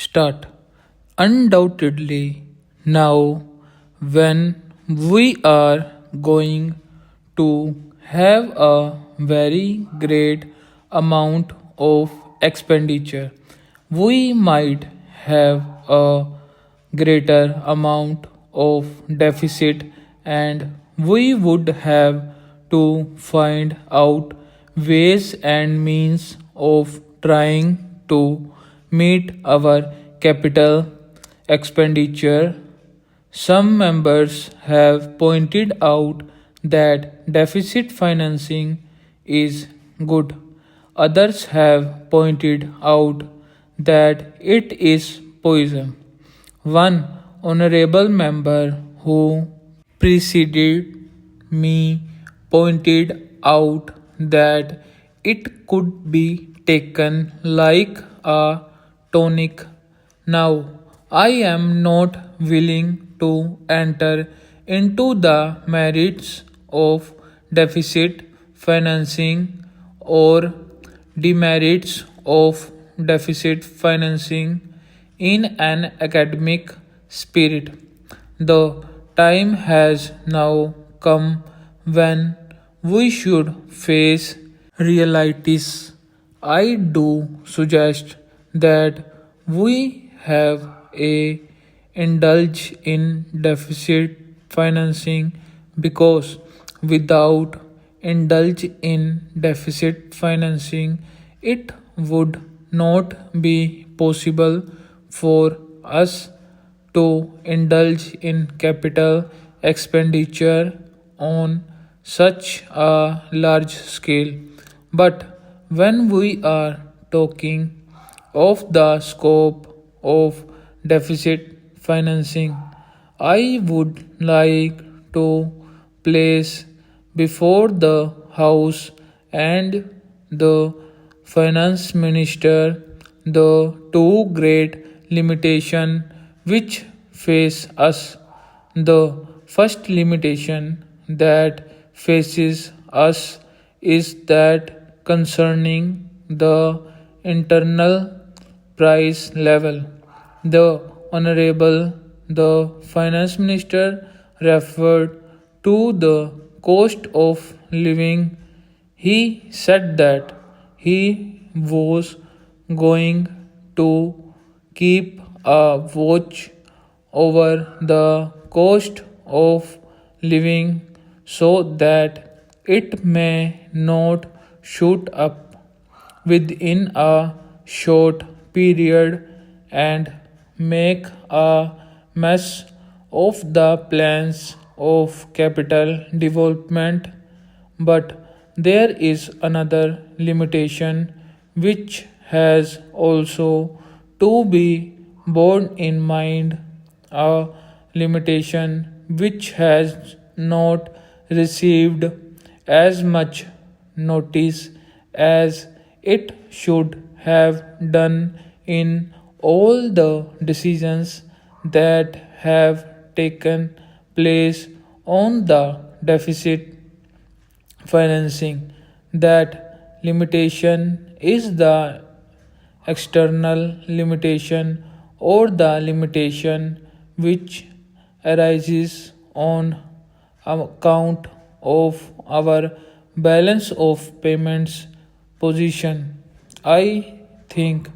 start. Undoubtedly, now when we are going to have a very great amount of expenditure, we might have a greater amount of deficit, and we would have to find out ways and means of trying to meet our capital expenditure. Some members have pointed out that deficit financing is good. Others have pointed out that it is poison. One honorable member who preceded me pointed out that it could be taken like a tonic. Now, I am not willing to enter into the merits of deficit financing or demerits of deficit financing in an academic spirit. The time has now come when we should face realities. I do suggest that we have a indulge in deficit financing because without indulge in deficit financing it would not be possible for us to indulge in capital expenditure on such a large scale. But when we are talking of the scope of deficit financing, I would like to place before the House and the Finance Minister the two great limitations which face us. The first limitation that faces us is that concerning the internal price level. The Honorable the Finance Minister referred to the cost of living. He said that he was going to keep a watch over the cost of living so that it may not shoot up within a short period and make a mess of the plans of capital development. But there is another limitation which has also to be borne in mind, a limitation which has not received as much notice as it should have done in all the decisions that have taken place on the deficit financing. That limitation is the external limitation or the limitation which arises on account of our balance of payments position. I think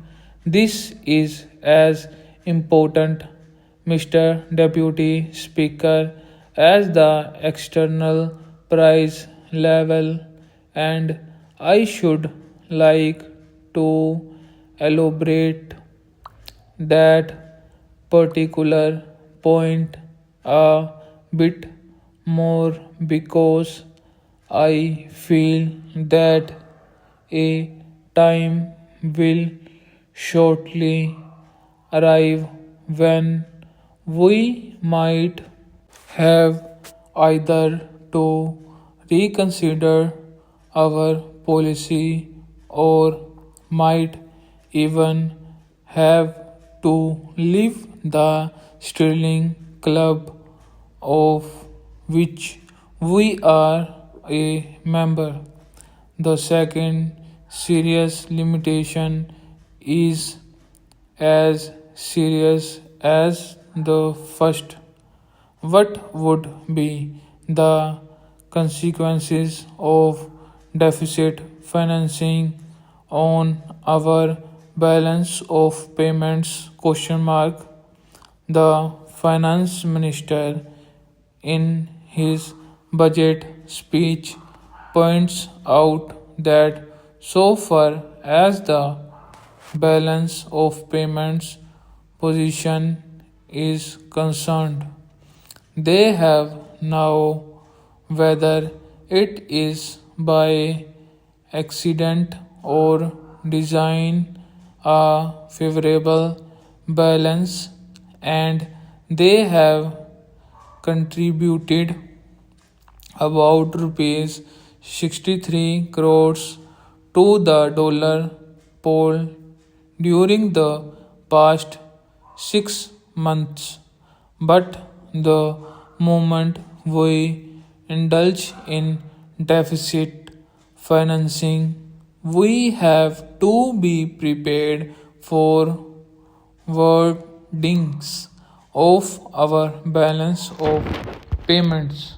this is as important, Mr. Deputy Speaker, as the external price level, and I should like to elaborate that particular point a bit more because I feel that a time will shortly arrive when we might have either to reconsider our policy or might even have to leave the Sterling Club of which we are a member. The second serious limitation is as serious as the first. What would be the consequences of deficit financing on our balance of payments? Question mark. The finance minister in his budget speech points out that so far as the balance of payments position is concerned, they have now, whether it is by accident or design, a favorable balance, and they have contributed about rupees 63 crores to the dollar pool during the past 6 months. But the moment we indulge in deficit financing, we have to be prepared for wordings of our balance of payments.